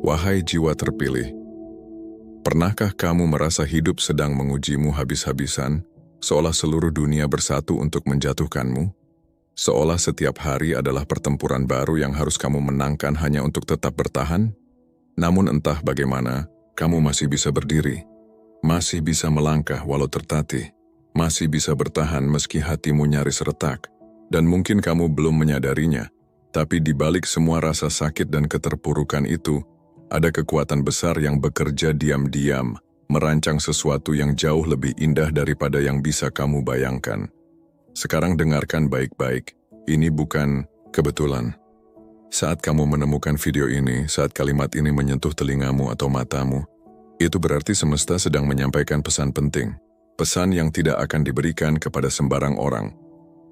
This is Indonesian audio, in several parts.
Wahai jiwa terpilih, pernahkah kamu merasa hidup sedang mengujimu habis-habisan, seolah seluruh dunia bersatu untuk menjatuhkanmu? Seolah setiap hari adalah pertempuran baru yang harus kamu menangkan hanya untuk tetap bertahan? Namun entah bagaimana, kamu masih bisa berdiri, masih bisa melangkah walau tertatih, masih bisa bertahan meski hatimu nyaris retak, dan mungkin kamu belum menyadarinya. Tapi di balik semua rasa sakit dan keterpurukan itu, ada kekuatan besar yang bekerja diam-diam, merancang sesuatu yang jauh lebih indah daripada yang bisa kamu bayangkan. Sekarang dengarkan baik-baik, ini bukan kebetulan. Saat kamu menemukan video ini, saat kalimat ini menyentuh telingamu atau matamu, itu berarti semesta sedang menyampaikan pesan penting. Pesan yang tidak akan diberikan kepada sembarang orang.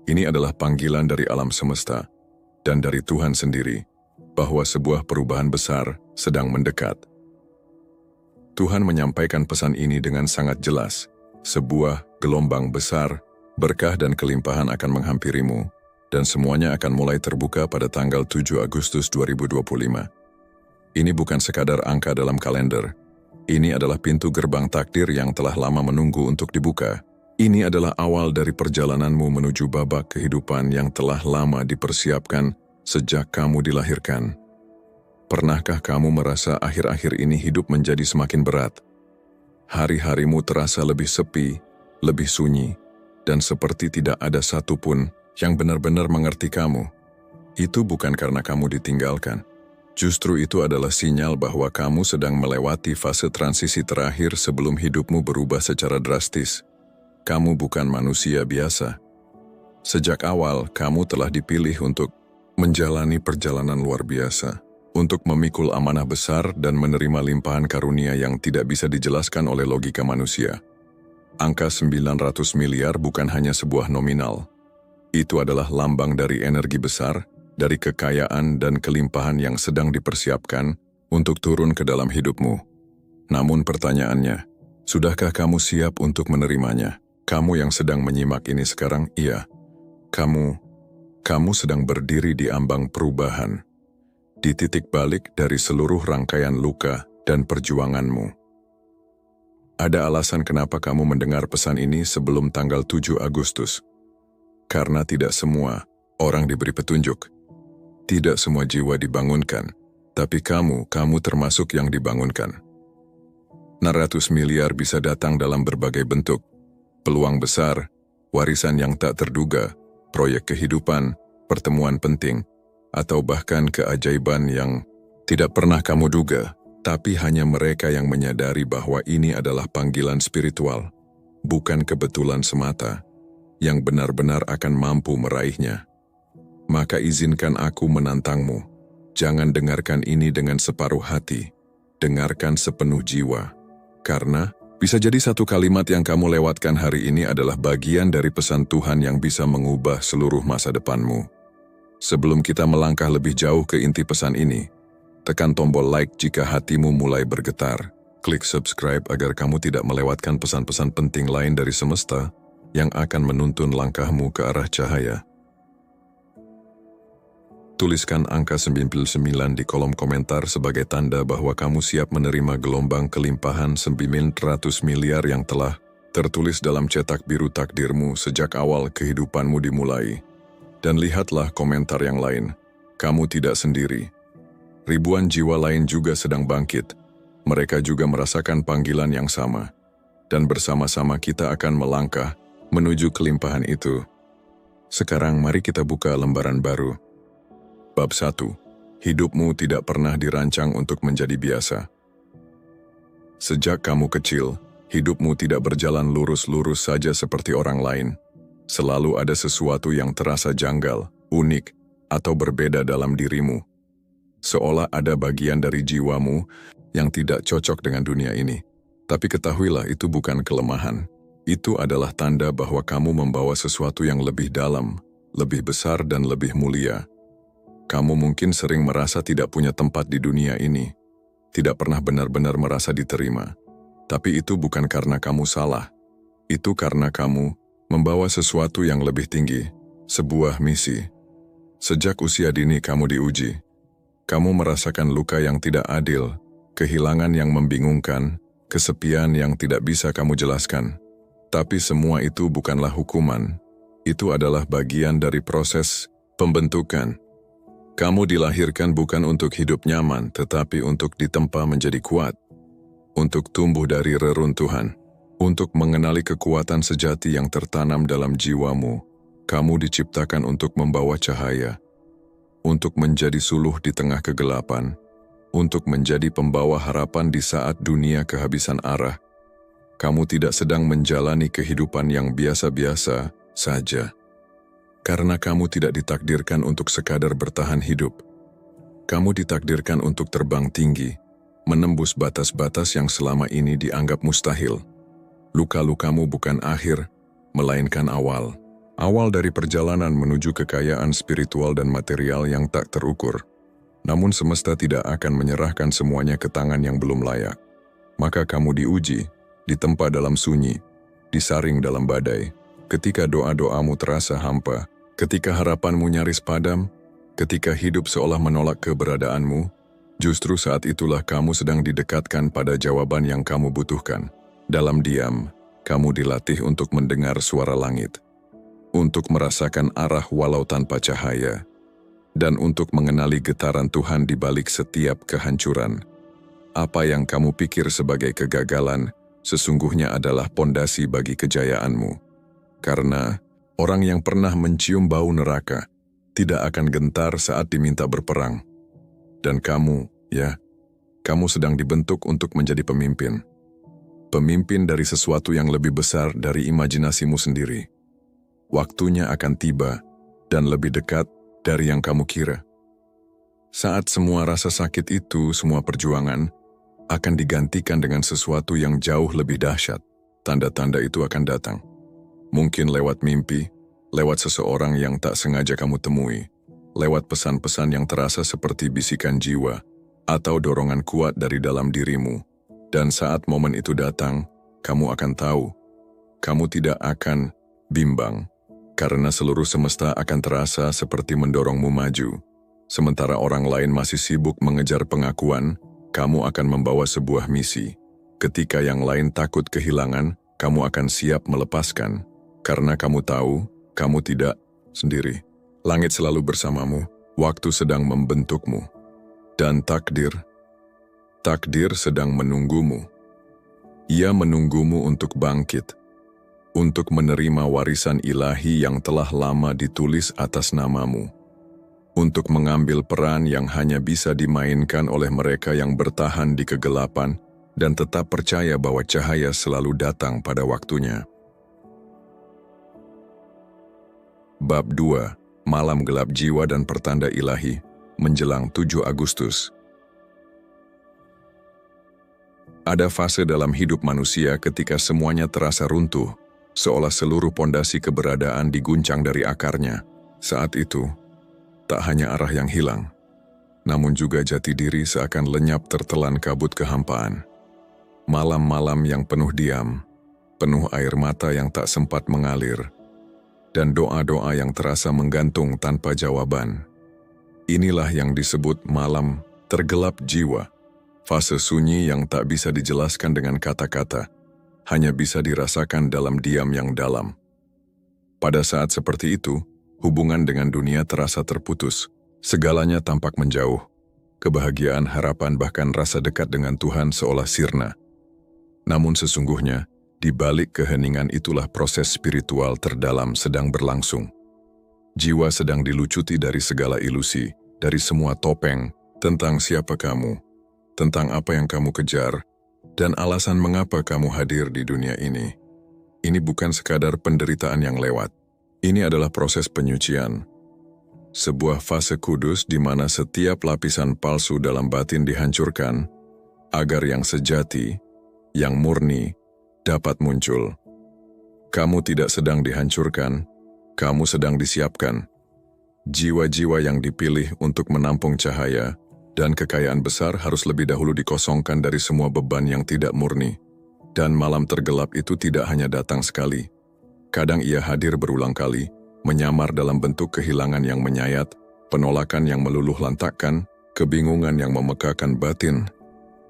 Ini adalah panggilan dari alam semesta dan dari Tuhan sendiri, bahwa sebuah perubahan besar sedang mendekat. Tuhan menyampaikan pesan ini dengan sangat jelas. Sebuah gelombang besar, berkah dan kelimpahan akan menghampirimu, dan semuanya akan mulai terbuka pada tanggal 7 Agustus 2025. Ini bukan sekadar angka dalam kalender. Ini adalah pintu gerbang takdir yang telah lama menunggu untuk dibuka. Ini adalah awal dari perjalananmu menuju babak kehidupan yang telah lama dipersiapkan sejak kamu dilahirkan. Pernahkah kamu merasa akhir-akhir ini hidup menjadi semakin berat? Hari-harimu terasa lebih sepi, lebih sunyi, dan seperti tidak ada satupun yang benar-benar mengerti kamu. Itu bukan karena kamu ditinggalkan. Justru itu adalah sinyal bahwa kamu sedang melewati fase transisi terakhir sebelum hidupmu berubah secara drastis. Kamu bukan manusia biasa. Sejak awal, kamu telah dipilih untuk menjalani perjalanan luar biasa, untuk memikul amanah besar dan menerima limpahan karunia yang tidak bisa dijelaskan oleh logika manusia. Angka 900 miliar bukan hanya sebuah nominal. Itu adalah lambang dari energi besar, dari kekayaan dan kelimpahan yang sedang dipersiapkan untuk turun ke dalam hidupmu. Namun pertanyaannya, sudahkah kamu siap untuk menerimanya? Kamu yang sedang menyimak ini sekarang, iya. Kamu sedang berdiri di ambang perubahan, di titik balik dari seluruh rangkaian luka dan perjuanganmu. Ada alasan kenapa kamu mendengar pesan ini sebelum tanggal 7 Agustus. Karena tidak semua orang diberi petunjuk. Tidak semua jiwa dibangunkan, tapi kamu termasuk yang dibangunkan. 600 miliar bisa datang dalam berbagai bentuk. Peluang besar, warisan yang tak terduga, proyek kehidupan, pertemuan penting, atau bahkan keajaiban yang tidak pernah kamu duga, tapi hanya mereka yang menyadari bahwa ini adalah panggilan spiritual, bukan kebetulan semata, yang benar-benar akan mampu meraihnya. Maka izinkan aku menantangmu, jangan dengarkan ini dengan separuh hati, dengarkan sepenuh jiwa, karena bisa jadi satu kalimat yang kamu lewatkan hari ini adalah bagian dari pesan Tuhan yang bisa mengubah seluruh masa depanmu. Sebelum kita melangkah lebih jauh ke inti pesan ini, tekan tombol like jika hatimu mulai bergetar. Klik subscribe agar kamu tidak melewatkan pesan-pesan penting lain dari semesta yang akan menuntun langkahmu ke arah cahaya. Tuliskan angka 99 di kolom komentar sebagai tanda bahwa kamu siap menerima gelombang kelimpahan 900 miliar yang telah tertulis dalam cetak biru takdirmu sejak awal kehidupanmu dimulai. Dan lihatlah komentar yang lain. Kamu tidak sendiri. Ribuan jiwa lain juga sedang bangkit. Mereka juga merasakan panggilan yang sama. Dan bersama-sama kita akan melangkah menuju kelimpahan itu. Sekarang mari kita buka lembaran baru. Bab 1. Hidupmu tidak pernah dirancang untuk menjadi biasa. Sejak kamu kecil, hidupmu tidak berjalan lurus-lurus saja seperti orang lain. Selalu ada sesuatu yang terasa janggal, unik, atau berbeda dalam dirimu. Seolah ada bagian dari jiwamu yang tidak cocok dengan dunia ini. Tapi ketahuilah itu bukan kelemahan. Itu adalah tanda bahwa kamu membawa sesuatu yang lebih dalam, lebih besar dan lebih mulia. Kamu mungkin sering merasa tidak punya tempat di dunia ini, tidak pernah benar-benar merasa diterima. Tapi itu bukan karena kamu salah. Itu karena kamu membawa sesuatu yang lebih tinggi, sebuah misi. Sejak usia dini kamu diuji. Kamu merasakan luka yang tidak adil, kehilangan yang membingungkan, kesepian yang tidak bisa kamu jelaskan. Tapi semua itu bukanlah hukuman. Itu adalah bagian dari proses pembentukan. Kamu dilahirkan bukan untuk hidup nyaman, tetapi untuk ditempa menjadi kuat. Untuk tumbuh dari reruntuhan. Untuk mengenali kekuatan sejati yang tertanam dalam jiwamu. Kamu diciptakan untuk membawa cahaya. Untuk menjadi suluh di tengah kegelapan. Untuk menjadi pembawa harapan di saat dunia kehabisan arah. Kamu tidak sedang menjalani kehidupan yang biasa-biasa saja. Karena kamu tidak ditakdirkan untuk sekadar bertahan hidup. Kamu ditakdirkan untuk terbang tinggi, menembus batas-batas yang selama ini dianggap mustahil. Luka-lukamu bukan akhir, melainkan awal. Awal dari perjalanan menuju kekayaan spiritual dan material yang tak terukur. Namun semesta tidak akan menyerahkan semuanya ke tangan yang belum layak. Maka kamu diuji, ditempa dalam sunyi, disaring dalam badai. Ketika doa-doamu terasa hampa, ketika harapanmu nyaris padam, ketika hidup seolah menolak keberadaanmu, justru saat itulah kamu sedang didekatkan pada jawaban yang kamu butuhkan. Dalam diam, kamu dilatih untuk mendengar suara langit, untuk merasakan arah walau tanpa cahaya, dan untuk mengenali getaran Tuhan di balik setiap kehancuran. Apa yang kamu pikir sebagai kegagalan, sesungguhnya adalah pondasi bagi kejayaanmu. Karena orang yang pernah mencium bau neraka tidak akan gentar saat diminta berperang. Dan kamu, kamu sedang dibentuk untuk menjadi pemimpin. Pemimpin dari sesuatu yang lebih besar dari imajinasimu sendiri. Waktunya akan tiba dan lebih dekat dari yang kamu kira. Saat semua rasa sakit itu, semua perjuangan, akan digantikan dengan sesuatu yang jauh lebih dahsyat. Tanda-tanda itu akan datang. Mungkin lewat mimpi, lewat seseorang yang tak sengaja kamu temui, lewat pesan-pesan yang terasa seperti bisikan jiwa, atau dorongan kuat dari dalam dirimu. Dan saat momen itu datang, kamu akan tahu, kamu tidak akan bimbang, karena seluruh semesta akan terasa seperti mendorongmu maju. Sementara orang lain masih sibuk mengejar pengakuan, kamu akan membawa sebuah misi. Ketika yang lain takut kehilangan, kamu akan siap melepaskan. Karena kamu tahu, kamu tidak sendiri. Langit selalu bersamamu, waktu sedang membentukmu. Dan takdir sedang menunggumu. Ia menunggumu untuk bangkit, untuk menerima warisan ilahi yang telah lama ditulis atas namamu, untuk mengambil peran yang hanya bisa dimainkan oleh mereka yang bertahan di kegelapan dan tetap percaya bahwa cahaya selalu datang pada waktunya. Bab 2, Malam Gelap Jiwa dan Pertanda Ilahi, menjelang 7 Agustus. Ada fase dalam hidup manusia ketika semuanya terasa runtuh, seolah seluruh pondasi keberadaan diguncang dari akarnya. Saat itu, tak hanya arah yang hilang, namun juga jati diri seakan lenyap tertelan kabut kehampaan. Malam-malam yang penuh diam, penuh air mata yang tak sempat mengalir, dan doa-doa yang terasa menggantung tanpa jawaban. Inilah yang disebut malam tergelap jiwa, fase sunyi yang tak bisa dijelaskan dengan kata-kata, hanya bisa dirasakan dalam diam yang dalam. Pada saat seperti itu, hubungan dengan dunia terasa terputus, segalanya tampak menjauh. Kebahagiaan, harapan, bahkan rasa dekat dengan Tuhan seolah sirna. Namun sesungguhnya, di balik keheningan itulah proses spiritual terdalam sedang berlangsung. Jiwa sedang dilucuti dari segala ilusi, dari semua topeng, tentang siapa kamu, tentang apa yang kamu kejar, dan alasan mengapa kamu hadir di dunia ini. Ini bukan sekadar penderitaan yang lewat. Ini adalah proses penyucian. Sebuah fase kudus di mana setiap lapisan palsu dalam batin dihancurkan, agar yang sejati, yang murni, dapat muncul. Kamu tidak sedang dihancurkan, kamu sedang disiapkan. Jiwa-jiwa yang dipilih untuk menampung cahaya dan kekayaan besar harus lebih dahulu dikosongkan dari semua beban yang tidak murni. Dan malam tergelap itu tidak hanya datang sekali. Kadang ia hadir berulang kali, menyamar dalam bentuk kehilangan yang menyayat, penolakan yang meluluh lantakkan, kebingungan yang memekakan batin.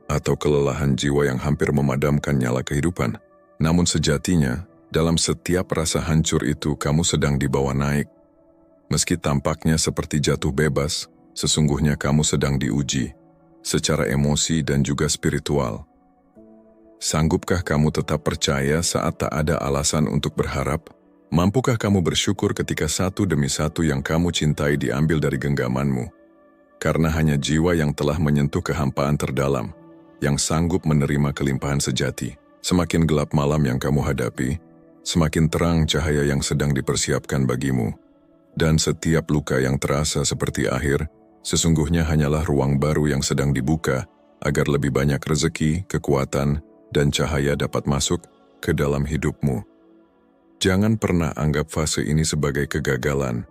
atau kelelahan jiwa yang hampir memadamkan nyala kehidupan. Namun sejatinya, dalam setiap rasa hancur itu kamu sedang dibawa naik. Meski tampaknya seperti jatuh bebas, sesungguhnya kamu sedang diuji, secara emosi dan juga spiritual. Sanggupkah kamu tetap percaya saat tak ada alasan untuk berharap? Mampukah kamu bersyukur ketika satu demi satu yang kamu cintai diambil dari genggamanmu? Karena hanya jiwa yang telah menyentuh kehampaan terdalam, yang sanggup menerima kelimpahan sejati. Semakin gelap malam yang kamu hadapi, semakin terang cahaya yang sedang dipersiapkan bagimu. Dan setiap luka yang terasa seperti akhir, sesungguhnya hanyalah ruang baru yang sedang dibuka, agar lebih banyak rezeki, kekuatan, dan cahaya dapat masuk ke dalam hidupmu. Jangan pernah anggap fase ini sebagai kegagalan.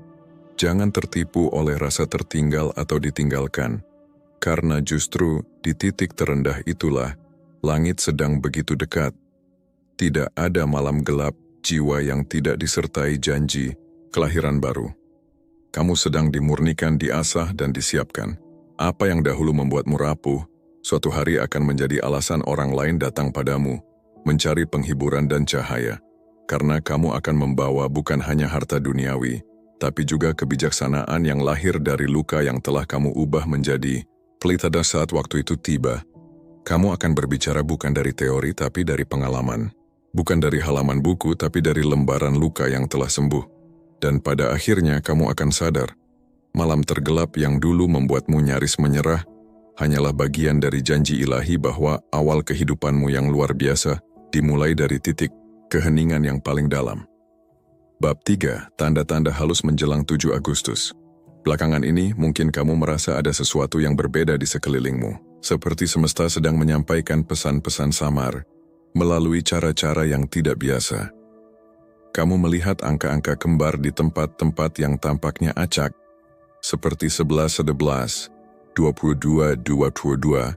Jangan tertipu oleh rasa tertinggal atau ditinggalkan, karena justru di titik terendah itulah langit sedang begitu dekat. Tidak ada malam gelap jiwa yang tidak disertai janji kelahiran baru. Kamu sedang dimurnikan, diasah, dan disiapkan. Apa yang dahulu membuatmu rapuh, suatu hari akan menjadi alasan orang lain datang padamu, mencari penghiburan dan cahaya. Karena kamu akan membawa bukan hanya harta duniawi, tapi juga kebijaksanaan yang lahir dari luka yang telah kamu ubah menjadi pelita. Saat waktu itu tiba, kamu akan berbicara bukan dari teori tapi dari pengalaman. Bukan dari halaman buku tapi dari lembaran luka yang telah sembuh. Dan pada akhirnya kamu akan sadar, malam tergelap yang dulu membuatmu nyaris menyerah, hanyalah bagian dari janji ilahi bahwa awal kehidupanmu yang luar biasa dimulai dari titik keheningan yang paling dalam. Bab 3, tanda-tanda halus menjelang 7 Agustus. Belakangan ini mungkin kamu merasa ada sesuatu yang berbeda di sekelilingmu, seperti semesta sedang menyampaikan pesan-pesan samar melalui cara-cara yang tidak biasa. Kamu melihat angka-angka kembar di tempat-tempat yang tampaknya acak, seperti 11-11, 22-22,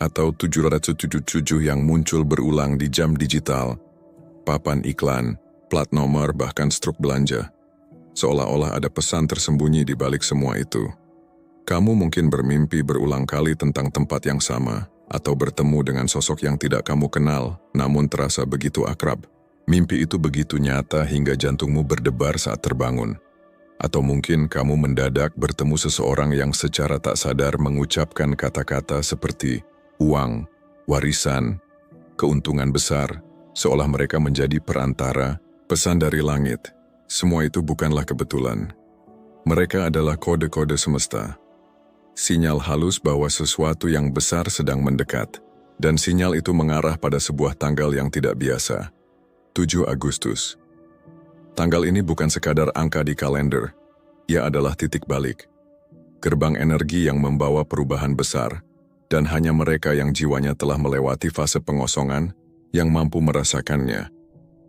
atau 777 yang muncul berulang di jam digital, papan iklan, plat nomor, bahkan struk belanja. Seolah-olah ada pesan tersembunyi di balik semua itu. Kamu mungkin bermimpi berulang kali tentang tempat yang sama, atau bertemu dengan sosok yang tidak kamu kenal, namun terasa begitu akrab. Mimpi itu begitu nyata hingga jantungmu berdebar saat terbangun. Atau mungkin kamu mendadak bertemu seseorang yang secara tak sadar mengucapkan kata-kata seperti uang, warisan, keuntungan besar, seolah mereka menjadi perantara, pesan dari langit. Semua itu bukanlah kebetulan. Mereka adalah kode-kode semesta. Sinyal halus bahwa sesuatu yang besar sedang mendekat, dan sinyal itu mengarah pada sebuah tanggal yang tidak biasa. 7 Agustus. Tanggal ini bukan sekadar angka di kalender, ia adalah titik balik. Gerbang energi yang membawa perubahan besar, dan hanya mereka yang jiwanya telah melewati fase pengosongan yang mampu merasakannya.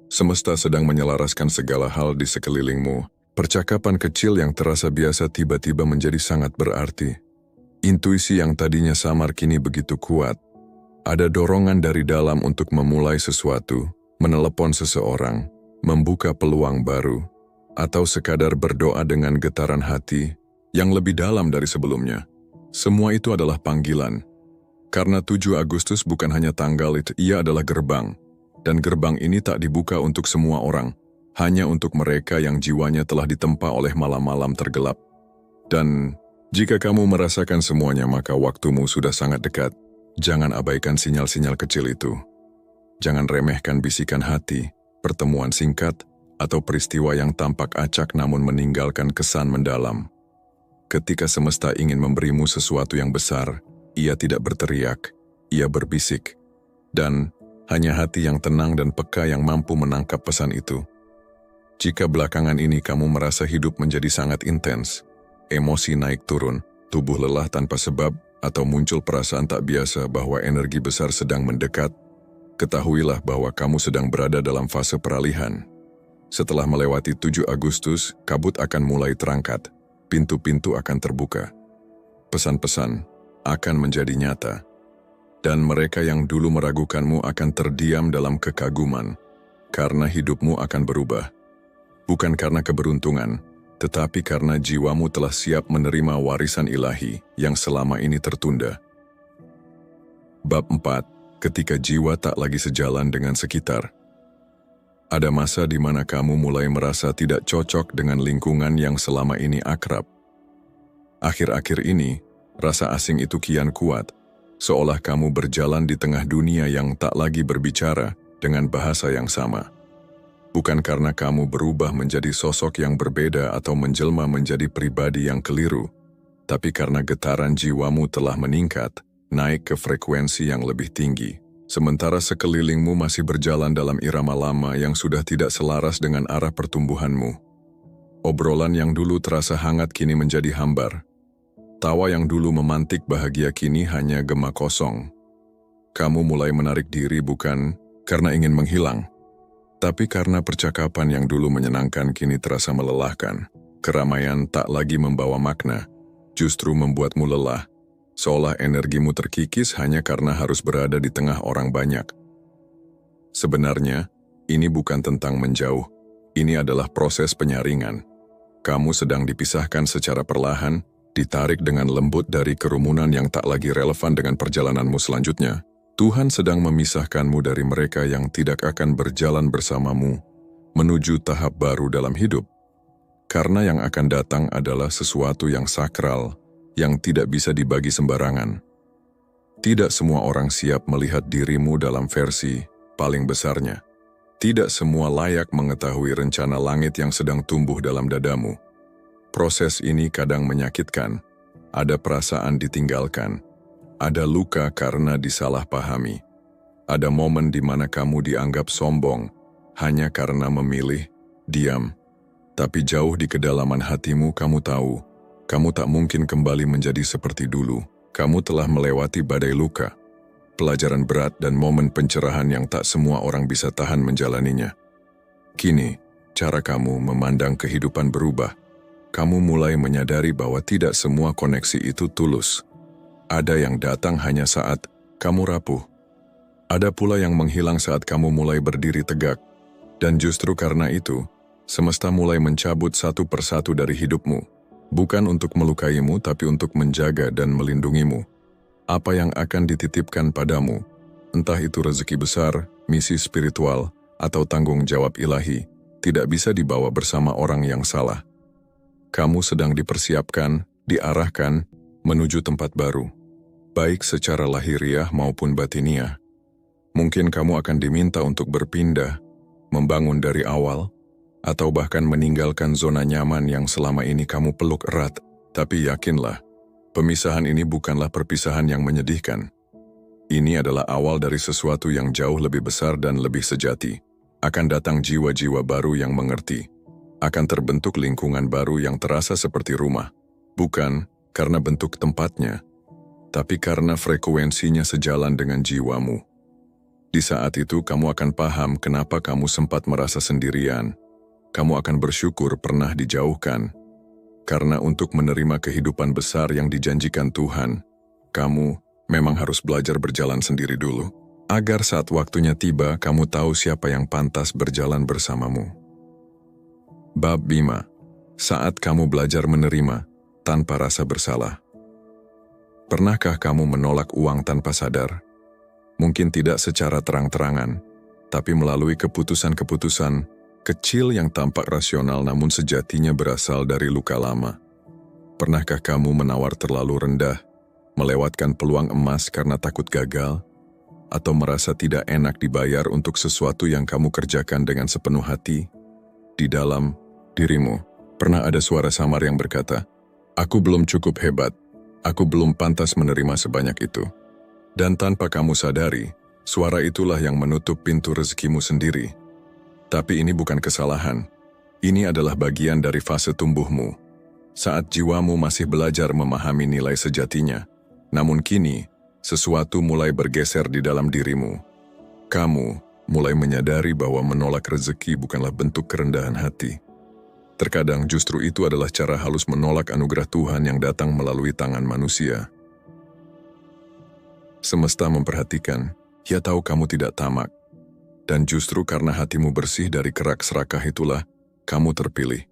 Semesta sedang menyelaraskan segala hal di sekelilingmu. Percakapan kecil yang terasa biasa tiba-tiba menjadi sangat berarti. Intuisi yang tadinya samar kini begitu kuat. Ada dorongan dari dalam untuk memulai sesuatu, menelepon seseorang, membuka peluang baru, atau sekadar berdoa dengan getaran hati yang lebih dalam dari sebelumnya. Semua itu adalah panggilan. Karena 7 Agustus bukan hanya tanggal itu, ia adalah gerbang. Dan gerbang ini tak dibuka untuk semua orang, hanya untuk mereka yang jiwanya telah ditempa oleh malam-malam tergelap. Dan jika kamu merasakan semuanya, maka waktumu sudah sangat dekat. Jangan abaikan sinyal-sinyal kecil itu. Jangan remehkan bisikan hati, pertemuan singkat, atau peristiwa yang tampak acak namun meninggalkan kesan mendalam. Ketika semesta ingin memberimu sesuatu yang besar, ia tidak berteriak, ia berbisik. Dan hanya hati yang tenang dan peka yang mampu menangkap pesan itu. Jika belakangan ini kamu merasa hidup menjadi sangat intens, emosi naik turun, tubuh lelah tanpa sebab, atau muncul perasaan tak biasa bahwa energi besar sedang mendekat, ketahuilah bahwa kamu sedang berada dalam fase peralihan. Setelah melewati 7 Agustus, kabut akan mulai terangkat, pintu-pintu akan terbuka. Pesan-pesan akan menjadi nyata, dan mereka yang dulu meragukanmu akan terdiam dalam kekaguman, karena hidupmu akan berubah. Bukan karena keberuntungan, tetapi karena jiwamu telah siap menerima warisan ilahi yang selama ini tertunda. Bab 4. Ketika jiwa tak lagi sejalan dengan sekitar. Ada masa di mana kamu mulai merasa tidak cocok dengan lingkungan yang selama ini akrab. Akhir-akhir ini, rasa asing itu kian kuat, seolah kamu berjalan di tengah dunia yang tak lagi berbicara dengan bahasa yang sama. Bukan karena kamu berubah menjadi sosok yang berbeda atau menjelma menjadi pribadi yang keliru, tapi karena getaran jiwamu telah meningkat, naik ke frekuensi yang lebih tinggi, sementara sekelilingmu masih berjalan dalam irama lama yang sudah tidak selaras dengan arah pertumbuhanmu. Obrolan yang dulu terasa hangat kini menjadi hambar. Tawa yang dulu memantik bahagia kini hanya gema kosong. Kamu mulai menarik diri bukan karena ingin menghilang, tapi karena percakapan yang dulu menyenangkan kini terasa melelahkan. Keramaian tak lagi membawa makna, justru membuatmu lelah. Seolah energimu terkikis hanya karena harus berada di tengah orang banyak. Sebenarnya, ini bukan tentang menjauh. Ini adalah proses penyaringan. Kamu sedang dipisahkan secara perlahan, ditarik dengan lembut dari kerumunan yang tak lagi relevan dengan perjalananmu selanjutnya. Tuhan sedang memisahkanmu dari mereka yang tidak akan berjalan bersamamu menuju tahap baru dalam hidup. Karena yang akan datang adalah sesuatu yang sakral, yang tidak bisa dibagi sembarangan. Tidak semua orang siap melihat dirimu dalam versi paling besarnya. Tidak semua layak mengetahui rencana langit yang sedang tumbuh dalam dadamu. Proses ini kadang menyakitkan. Ada perasaan ditinggalkan. Ada luka karena disalahpahami. Ada momen di mana kamu dianggap sombong hanya karena memilih diam. Tapi jauh di kedalaman hatimu kamu tahu, kamu tak mungkin kembali menjadi seperti dulu. Kamu telah melewati badai luka, pelajaran berat dan momen pencerahan yang tak semua orang bisa tahan menjalaninya. Kini, cara kamu memandang kehidupan berubah. Kamu mulai menyadari bahwa tidak semua koneksi itu tulus. Ada yang datang hanya saat kamu rapuh. Ada pula yang menghilang saat kamu mulai berdiri tegak. Dan justru karena itu, semesta mulai mencabut satu persatu dari hidupmu. Bukan untuk melukaimu, tapi untuk menjaga dan melindungimu. Apa yang akan dititipkan padamu, entah itu rezeki besar, misi spiritual, atau tanggung jawab ilahi, tidak bisa dibawa bersama orang yang salah. Kamu sedang dipersiapkan, diarahkan, menuju tempat baru, baik secara lahiriah maupun batiniah. Mungkin kamu akan diminta untuk berpindah, membangun dari awal, atau bahkan meninggalkan zona nyaman yang selama ini kamu peluk erat. Tapi yakinlah, pemisahan ini bukanlah perpisahan yang menyedihkan. Ini adalah awal dari sesuatu yang jauh lebih besar dan lebih sejati. Akan datang jiwa-jiwa baru yang mengerti. Akan terbentuk lingkungan baru yang terasa seperti rumah. Bukan karena bentuk tempatnya, tapi karena frekuensinya sejalan dengan jiwamu. Di saat itu kamu akan paham kenapa kamu sempat merasa sendirian. Kamu akan bersyukur pernah dijauhkan. Karena untuk menerima kehidupan besar yang dijanjikan Tuhan, kamu memang harus belajar berjalan sendiri dulu. Agar saat waktunya tiba, kamu tahu siapa yang pantas berjalan bersamamu. Bab 5. Saat kamu belajar menerima tanpa rasa bersalah. Pernahkah kamu menolak uang tanpa sadar? Mungkin tidak secara terang-terangan, tapi melalui keputusan-keputusan kecil yang tampak rasional namun sejatinya berasal dari luka lama. Pernahkah kamu menawar terlalu rendah, melewatkan peluang emas karena takut gagal, atau merasa tidak enak dibayar untuk sesuatu yang kamu kerjakan dengan sepenuh hati? Di dalam dirimu, pernah ada suara samar yang berkata, "Aku belum cukup hebat, aku belum pantas menerima sebanyak itu." Dan tanpa kamu sadari, suara itulah yang menutup pintu rezekimu sendiri. Tapi ini bukan kesalahan. Ini adalah bagian dari fase tumbuhmu. Saat jiwamu masih belajar memahami nilai sejatinya. Namun kini, sesuatu mulai bergeser di dalam dirimu. Kamu mulai menyadari bahwa menolak rezeki bukanlah bentuk kerendahan hati. Terkadang justru itu adalah cara halus menolak anugerah Tuhan yang datang melalui tangan manusia. Semesta memperhatikan, ia tahu kamu tidak tamak. Dan justru karena hatimu bersih dari kerak serakah itulah, kamu terpilih.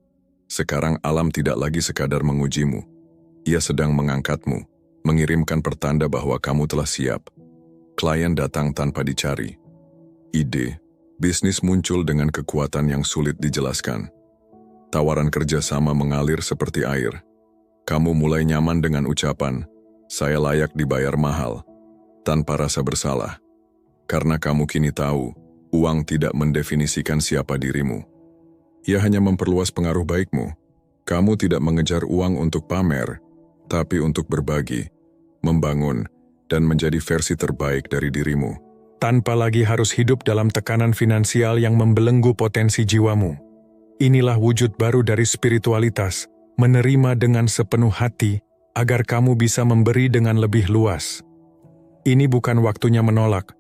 Sekarang alam tidak lagi sekadar mengujimu. Ia sedang mengangkatmu, mengirimkan pertanda bahwa kamu telah siap. Klien datang tanpa dicari. Ide, bisnis muncul dengan kekuatan yang sulit dijelaskan. Tawaran kerjasama mengalir seperti air. Kamu mulai nyaman dengan ucapan, "Saya layak dibayar mahal," tanpa rasa bersalah. Karena kamu kini tahu, uang tidak mendefinisikan siapa dirimu. Ia hanya memperluas pengaruh baikmu. Kamu tidak mengejar uang untuk pamer, tapi untuk berbagi, membangun, dan menjadi versi terbaik dari dirimu. Tanpa lagi harus hidup dalam tekanan finansial yang membelenggu potensi jiwamu. Inilah wujud baru dari spiritualitas, menerima dengan sepenuh hati, agar kamu bisa memberi dengan lebih luas. Ini bukan waktunya menolak.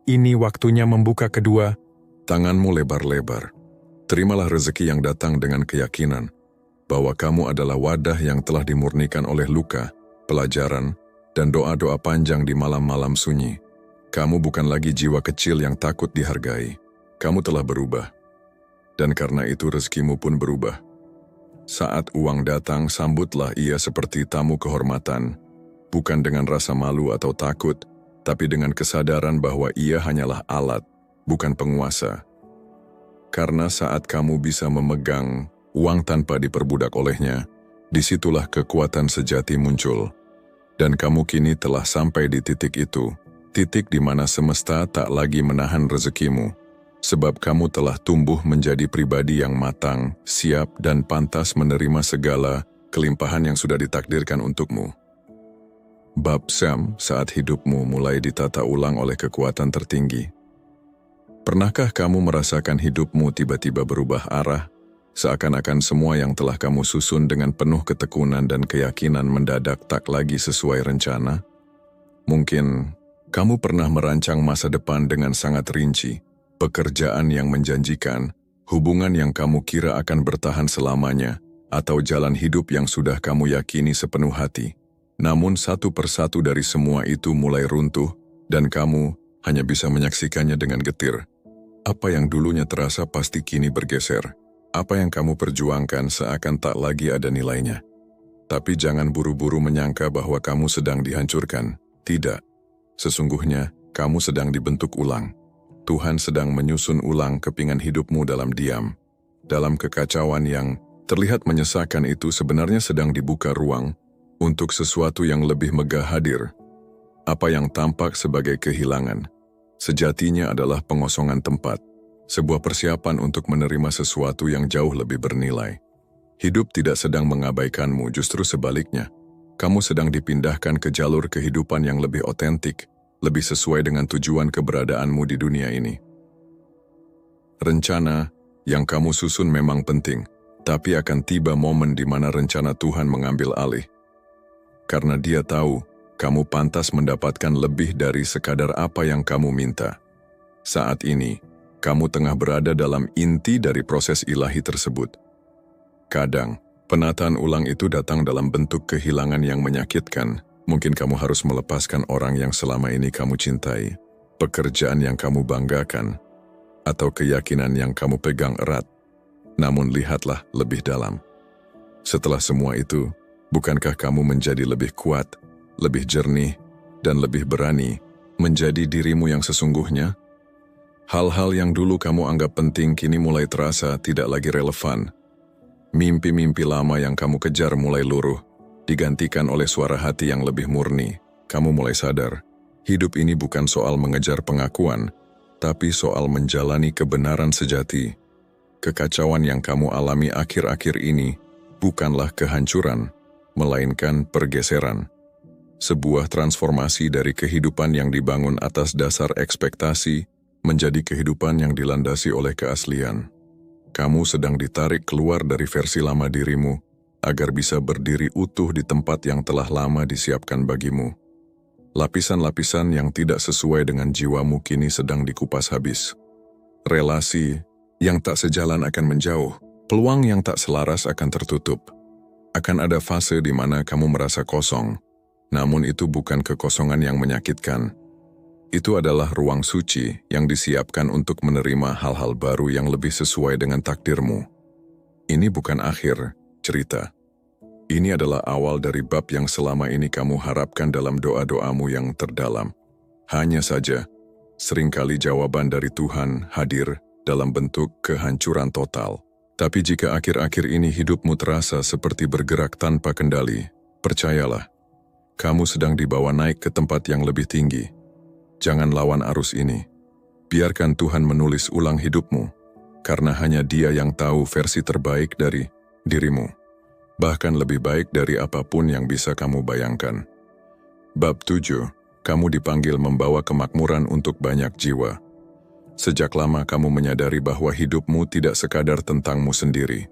Ini waktunya membuka kedua tanganmu lebar-lebar. Terimalah rezeki yang datang dengan keyakinan bahwa kamu adalah wadah yang telah dimurnikan oleh luka, pelajaran, dan doa-doa panjang di malam-malam sunyi. Kamu bukan lagi jiwa kecil yang takut dihargai. Kamu telah berubah. Dan karena itu rezekimu pun berubah. Saat uang datang, sambutlah ia seperti tamu kehormatan, bukan dengan rasa malu atau takut, tapi dengan kesadaran bahwa ia hanyalah alat, bukan penguasa. Karena saat kamu bisa memegang uang tanpa diperbudak olehnya, disitulah kekuatan sejati muncul. Dan kamu kini telah sampai di titik itu, titik di mana semesta tak lagi menahan rezekimu, sebab kamu telah tumbuh menjadi pribadi yang matang, siap, dan pantas menerima segala kelimpahan yang sudah ditakdirkan untukmu. Bab Sam, saat hidupmu mulai ditata ulang oleh kekuatan tertinggi. Pernahkah kamu merasakan hidupmu tiba-tiba berubah arah, seakan-akan semua yang telah kamu susun dengan penuh ketekunan dan keyakinan mendadak tak lagi sesuai rencana? Mungkin kamu pernah merancang masa depan dengan sangat rinci, pekerjaan yang menjanjikan, hubungan yang kamu kira akan bertahan selamanya, atau jalan hidup yang sudah kamu yakini sepenuh hati. Namun satu persatu dari semua itu mulai runtuh, dan kamu hanya bisa menyaksikannya dengan getir. Apa yang dulunya terasa pasti kini bergeser. Apa yang kamu perjuangkan seakan tak lagi ada nilainya. Tapi jangan buru-buru menyangka bahwa kamu sedang dihancurkan. Tidak. Sesungguhnya, kamu sedang dibentuk ulang. Tuhan sedang menyusun ulang kepingan hidupmu dalam diam. Dalam kekacauan yang terlihat menyesakan itu sebenarnya sedang dibuka ruang untuk sesuatu yang lebih megah hadir. Apa yang tampak sebagai kehilangan, sejatinya adalah pengosongan tempat, sebuah persiapan untuk menerima sesuatu yang jauh lebih bernilai. Hidup tidak sedang mengabaikanmu, justru sebaliknya. Kamu sedang dipindahkan ke jalur kehidupan yang lebih otentik, lebih sesuai dengan tujuan keberadaanmu di dunia ini. Rencana yang kamu susun memang penting, tapi akan tiba momen di mana rencana Tuhan mengambil alih. Karena Dia tahu, kamu pantas mendapatkan lebih dari sekadar apa yang kamu minta. Saat ini, kamu tengah berada dalam inti dari proses ilahi tersebut. Kadang, penataan ulang itu datang dalam bentuk kehilangan yang menyakitkan. Mungkin kamu harus melepaskan orang yang selama ini kamu cintai, pekerjaan yang kamu banggakan, atau keyakinan yang kamu pegang erat. Namun lihatlah lebih dalam. Setelah semua itu, bukankah kamu menjadi lebih kuat, lebih jernih, dan lebih berani menjadi dirimu yang sesungguhnya? Hal-hal yang dulu kamu anggap penting kini mulai terasa tidak lagi relevan. Mimpi-mimpi lama yang kamu kejar mulai luruh, digantikan oleh suara hati yang lebih murni. Kamu mulai sadar, hidup ini bukan soal mengejar pengakuan, tapi soal menjalani kebenaran sejati. Kekacauan yang kamu alami akhir-akhir ini bukanlah kehancuran, melainkan pergeseran. Sebuah transformasi dari kehidupan yang dibangun atas dasar ekspektasi menjadi kehidupan yang dilandasi oleh keaslian. Kamu sedang ditarik keluar dari versi lama dirimu, agar bisa berdiri utuh di tempat yang telah lama disiapkan bagimu. Lapisan-lapisan yang tidak sesuai dengan jiwamu kini sedang dikupas habis. Relasi yang tak sejalan akan menjauh, peluang yang tak selaras akan tertutup. Akan ada fase di mana kamu merasa kosong, namun itu bukan kekosongan yang menyakitkan. Itu adalah ruang suci yang disiapkan untuk menerima hal-hal baru yang lebih sesuai dengan takdirmu. Ini bukan akhir cerita. Ini adalah awal dari bab yang selama ini kamu harapkan dalam doa-doamu yang terdalam. Hanya saja, seringkali jawaban dari Tuhan hadir dalam bentuk kehancuran total. Tapi jika akhir-akhir ini hidupmu terasa seperti bergerak tanpa kendali, percayalah, kamu sedang dibawa naik ke tempat yang lebih tinggi. Jangan lawan arus ini. Biarkan Tuhan menulis ulang hidupmu, karena hanya Dia yang tahu versi terbaik dari dirimu. Bahkan lebih baik dari apapun yang bisa kamu bayangkan. Bab 7, kamu dipanggil membawa kemakmuran untuk banyak jiwa. Sejak lama kamu menyadari bahwa hidupmu tidak sekadar tentangmu sendiri.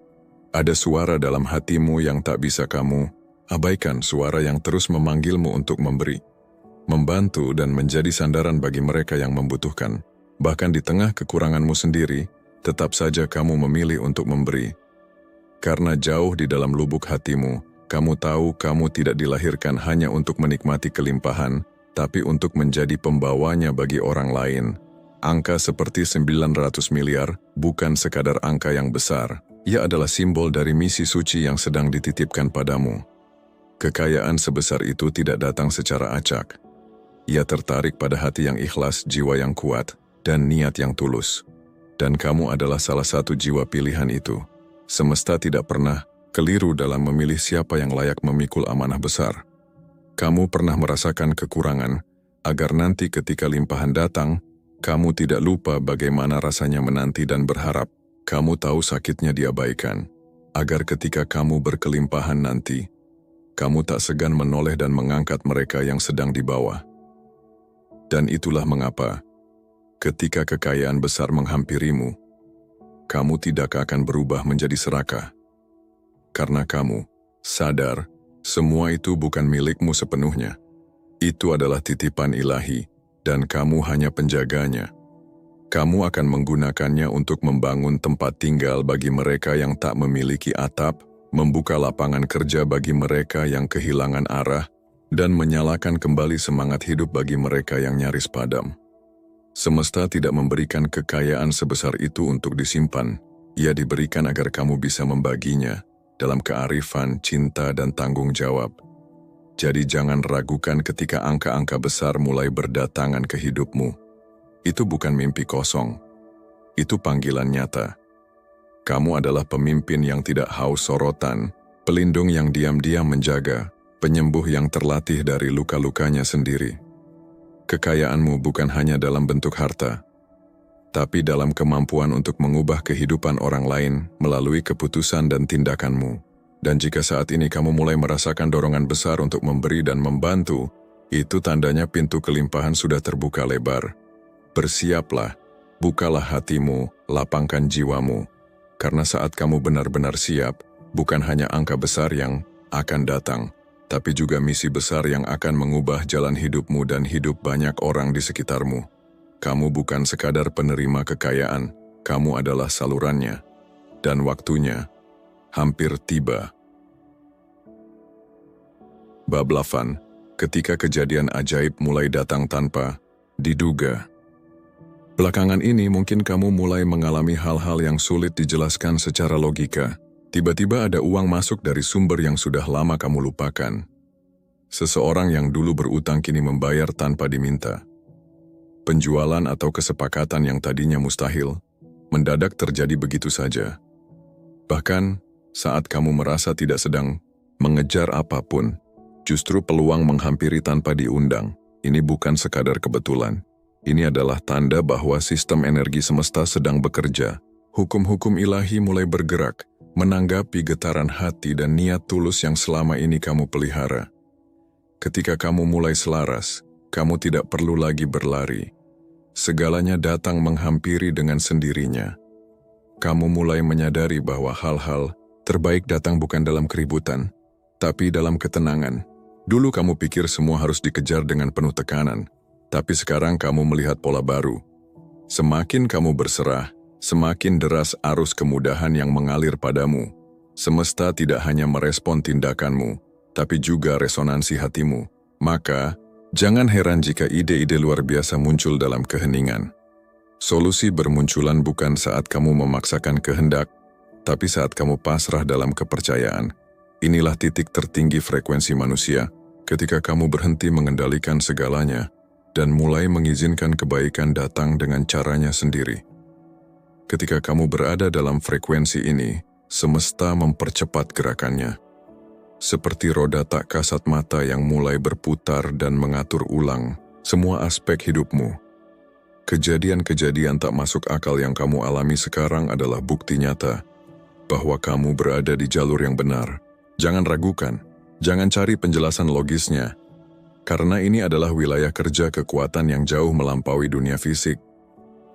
Ada suara dalam hatimu yang tak bisa kamu abaikan, suara yang terus memanggilmu untuk memberi, membantu dan menjadi sandaran bagi mereka yang membutuhkan. Bahkan di tengah kekuranganmu sendiri, tetap saja kamu memilih untuk memberi. Karena jauh di dalam lubuk hatimu, kamu tahu kamu tidak dilahirkan hanya untuk menikmati kelimpahan, tapi untuk menjadi pembawanya bagi orang lain. Angka seperti 900 miliar bukan sekadar angka yang besar. Ia adalah simbol dari misi suci yang sedang dititipkan padamu. Kekayaan sebesar itu tidak datang secara acak. Ia tertarik pada hati yang ikhlas, jiwa yang kuat, dan niat yang tulus. Dan kamu adalah salah satu jiwa pilihan itu. Semesta tidak pernah keliru dalam memilih siapa yang layak memikul amanah besar. Kamu pernah merasakan kekurangan, agar nanti ketika limpahan datang, kamu tidak lupa bagaimana rasanya menanti dan berharap. Kamu tahu sakitnya diabaikan, agar ketika kamu berkelimpahan nanti, kamu tak segan menoleh dan mengangkat mereka yang sedang di bawah. Dan itulah mengapa, ketika kekayaan besar menghampirimu, kamu tidak akan berubah menjadi serakah. Karena kamu sadar, semua itu bukan milikmu sepenuhnya. Itu adalah titipan ilahi, dan kamu hanya penjaganya. Kamu akan menggunakannya untuk membangun tempat tinggal bagi mereka yang tak memiliki atap, membuka lapangan kerja bagi mereka yang kehilangan arah, dan menyalakan kembali semangat hidup bagi mereka yang nyaris padam. Semesta tidak memberikan kekayaan sebesar itu untuk disimpan. Ia diberikan agar kamu bisa membaginya dalam kearifan, cinta, dan tanggung jawab. Jadi jangan ragukan ketika angka-angka besar mulai berdatangan ke hidupmu. Itu bukan mimpi kosong. Itu panggilan nyata. Kamu adalah pemimpin yang tidak haus sorotan, pelindung yang diam-diam menjaga, penyembuh yang terlatih dari luka-lukanya sendiri. Kekayaanmu bukan hanya dalam bentuk harta, tapi dalam kemampuan untuk mengubah kehidupan orang lain melalui keputusan dan tindakanmu. Dan jika saat ini kamu mulai merasakan dorongan besar untuk memberi dan membantu, itu tandanya pintu kelimpahan sudah terbuka lebar. Bersiaplah, bukalah hatimu, lapangkan jiwamu. Karena saat kamu benar-benar siap, bukan hanya angka besar yang akan datang, tapi juga misi besar yang akan mengubah jalan hidupmu dan hidup banyak orang di sekitarmu. Kamu bukan sekadar penerima kekayaan, kamu adalah salurannya. Dan waktunya hampir tiba. Bab 8, ketika kejadian ajaib mulai datang tanpa diduga. Belakangan ini mungkin kamu mulai mengalami hal-hal yang sulit dijelaskan secara logika. Tiba-tiba ada uang masuk dari sumber yang sudah lama kamu lupakan. Seseorang yang dulu berutang kini membayar tanpa diminta. Penjualan atau kesepakatan yang tadinya mustahil, mendadak terjadi begitu saja. Bahkan, saat kamu merasa tidak sedang mengejar apapun, justru peluang menghampiri tanpa diundang. Ini bukan sekadar kebetulan. Ini adalah tanda bahwa sistem energi semesta sedang bekerja. Hukum-hukum ilahi mulai bergerak, menanggapi getaran hati dan niat tulus yang selama ini kamu pelihara. Ketika kamu mulai selaras, kamu tidak perlu lagi berlari. Segalanya datang menghampiri dengan sendirinya. Kamu mulai menyadari bahwa hal-hal terbaik datang bukan dalam keributan, tapi dalam ketenangan. Dulu kamu pikir semua harus dikejar dengan penuh tekanan, tapi sekarang kamu melihat pola baru. Semakin kamu berserah, semakin deras arus kemudahan yang mengalir padamu. Semesta tidak hanya merespon tindakanmu, tapi juga resonansi hatimu. Maka, jangan heran jika ide-ide luar biasa muncul dalam keheningan. Solusi bermunculan bukan saat kamu memaksakan kehendak, tapi saat kamu pasrah dalam kepercayaan. Inilah titik tertinggi frekuensi manusia, ketika kamu berhenti mengendalikan segalanya, dan mulai mengizinkan kebaikan datang dengan caranya sendiri. Ketika kamu berada dalam frekuensi ini, semesta mempercepat gerakannya. Seperti roda tak kasat mata yang mulai berputar dan mengatur ulang semua aspek hidupmu. Kejadian-kejadian tak masuk akal yang kamu alami sekarang adalah bukti nyata bahwa kamu berada di jalur yang benar. Jangan ragukan, jangan cari penjelasan logisnya, karena ini adalah wilayah kerja kekuatan yang jauh melampaui dunia fisik.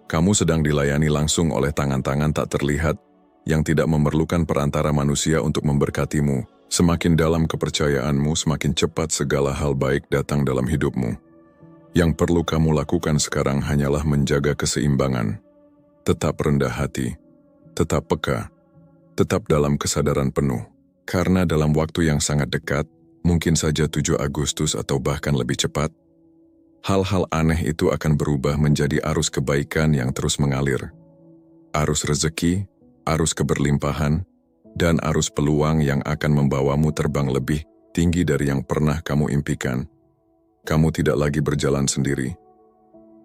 Kamu sedang dilayani langsung oleh tangan-tangan tak terlihat yang tidak memerlukan perantara manusia untuk memberkatimu. Semakin dalam kepercayaanmu, semakin cepat segala hal baik datang dalam hidupmu. Yang perlu kamu lakukan sekarang hanyalah menjaga keseimbangan. Tetap rendah hati, tetap peka, tetap dalam kesadaran penuh. Karena dalam waktu yang sangat dekat, mungkin saja 7 Agustus atau bahkan lebih cepat, hal-hal aneh itu akan berubah menjadi arus kebaikan yang terus mengalir. Arus rezeki, arus keberlimpahan, dan arus peluang yang akan membawamu terbang lebih tinggi dari yang pernah kamu impikan. Kamu tidak lagi berjalan sendiri.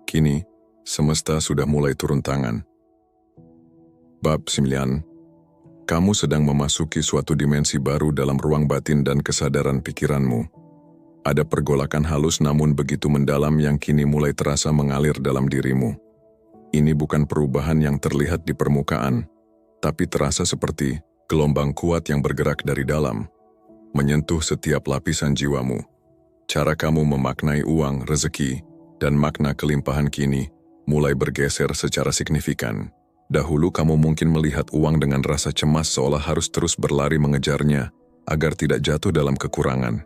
Kini, semesta sudah mulai turun tangan. Bab 9. Kamu sedang memasuki suatu dimensi baru dalam ruang batin dan kesadaran pikiranmu. Ada pergolakan halus namun begitu mendalam yang kini mulai terasa mengalir dalam dirimu. Ini bukan perubahan yang terlihat di permukaan, tapi terasa seperti gelombang kuat yang bergerak dari dalam, menyentuh setiap lapisan jiwamu. Cara kamu memaknai uang, rezeki, dan makna kelimpahan kini mulai bergeser secara signifikan. Dahulu kamu mungkin melihat uang dengan rasa cemas seolah harus terus berlari mengejarnya agar tidak jatuh dalam kekurangan.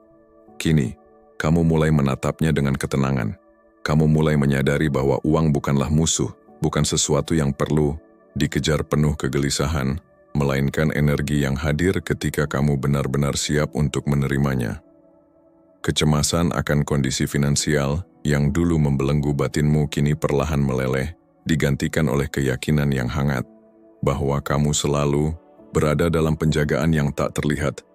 Kini, kamu mulai menatapnya dengan ketenangan. Kamu mulai menyadari bahwa uang bukanlah musuh, bukan sesuatu yang perlu dikejar penuh kegelisahan, melainkan energi yang hadir ketika kamu benar-benar siap untuk menerimanya. Kecemasan akan kondisi finansial yang dulu membelenggu batinmu kini perlahan meleleh, digantikan oleh keyakinan yang hangat bahwa kamu selalu berada dalam penjagaan yang tak terlihat,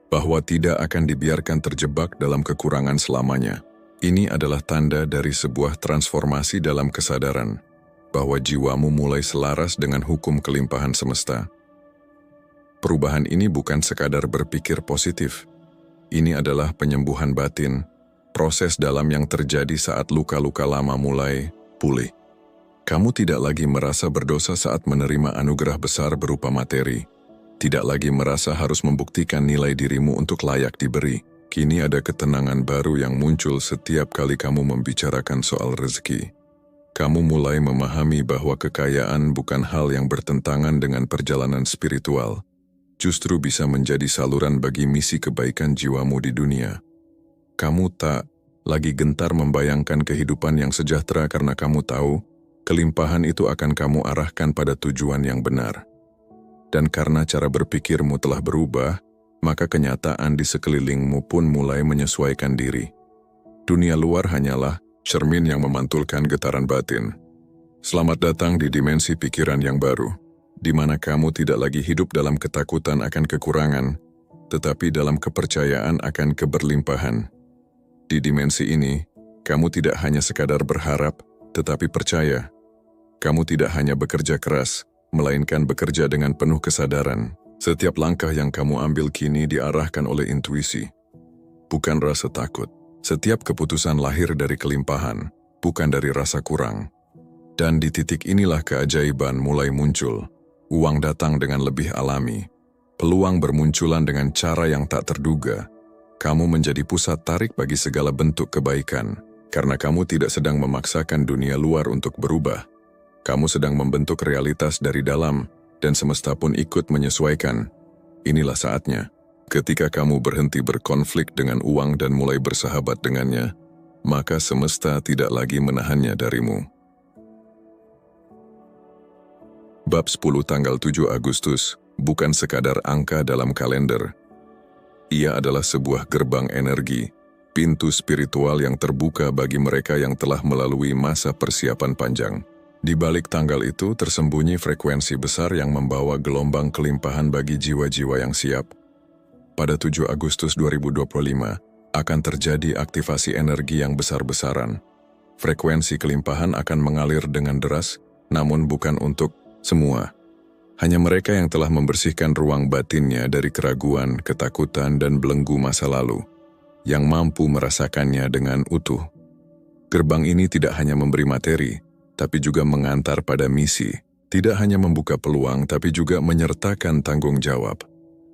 bahwa tidak akan dibiarkan terjebak dalam kekurangan selamanya. Ini adalah tanda dari sebuah transformasi dalam kesadaran, bahwa jiwamu mulai selaras dengan hukum kelimpahan semesta. Perubahan ini bukan sekadar berpikir positif. Ini adalah penyembuhan batin, proses dalam yang terjadi saat luka-luka lama mulai pulih. Kamu tidak lagi merasa berdosa saat menerima anugerah besar berupa materi. Tidak lagi merasa harus membuktikan nilai dirimu untuk layak diberi. Kini ada ketenangan baru yang muncul setiap kali kamu membicarakan soal rezeki. Kamu mulai memahami bahwa kekayaan bukan hal yang bertentangan dengan perjalanan spiritual. Justru bisa menjadi saluran bagi misi kebaikan jiwamu di dunia. Kamu tak lagi gentar membayangkan kehidupan yang sejahtera karena kamu tahu kelimpahan itu akan kamu arahkan pada tujuan yang benar. Dan karena cara berpikirmu telah berubah, maka kenyataan di sekelilingmu pun mulai menyesuaikan diri. Dunia luar hanyalah cermin yang memantulkan getaran batin. Selamat datang di dimensi pikiran yang baru, di mana kamu tidak lagi hidup dalam ketakutan akan kekurangan, tetapi dalam kepercayaan akan keberlimpahan. Di dimensi ini, kamu tidak hanya sekadar berharap, tetapi percaya. Kamu tidak hanya bekerja keras, melainkan bekerja dengan penuh kesadaran. Setiap langkah yang kamu ambil kini diarahkan oleh intuisi, bukan rasa takut. Setiap keputusan lahir dari kelimpahan, bukan dari rasa kurang. Dan di titik inilah keajaiban mulai muncul. Uang datang dengan lebih alami. Peluang bermunculan dengan cara yang tak terduga. Kamu menjadi pusat tarik bagi segala bentuk kebaikan, karena kamu tidak sedang memaksakan dunia luar untuk berubah. Kamu sedang membentuk realitas dari dalam, dan semesta pun ikut menyesuaikan. Inilah saatnya. Ketika kamu berhenti berkonflik dengan uang dan mulai bersahabat dengannya, maka semesta tidak lagi menahannya darimu. Bab 10 tanggal 7 Agustus bukan sekadar angka dalam kalender. Ia adalah sebuah gerbang energi, pintu spiritual yang terbuka bagi mereka yang telah melalui masa persiapan panjang. Di balik tanggal itu tersembunyi frekuensi besar yang membawa gelombang kelimpahan bagi jiwa-jiwa yang siap. Pada 7 Agustus 2025, akan terjadi aktivasi energi yang besar-besaran. Frekuensi kelimpahan akan mengalir dengan deras, namun bukan untuk semua. Hanya mereka yang telah membersihkan ruang batinnya dari keraguan, ketakutan, dan belenggu masa lalu, yang mampu merasakannya dengan utuh. Gerbang ini tidak hanya memberi materi, tapi juga mengantar pada misi. Tidak hanya membuka peluang, tapi juga menyertakan tanggung jawab.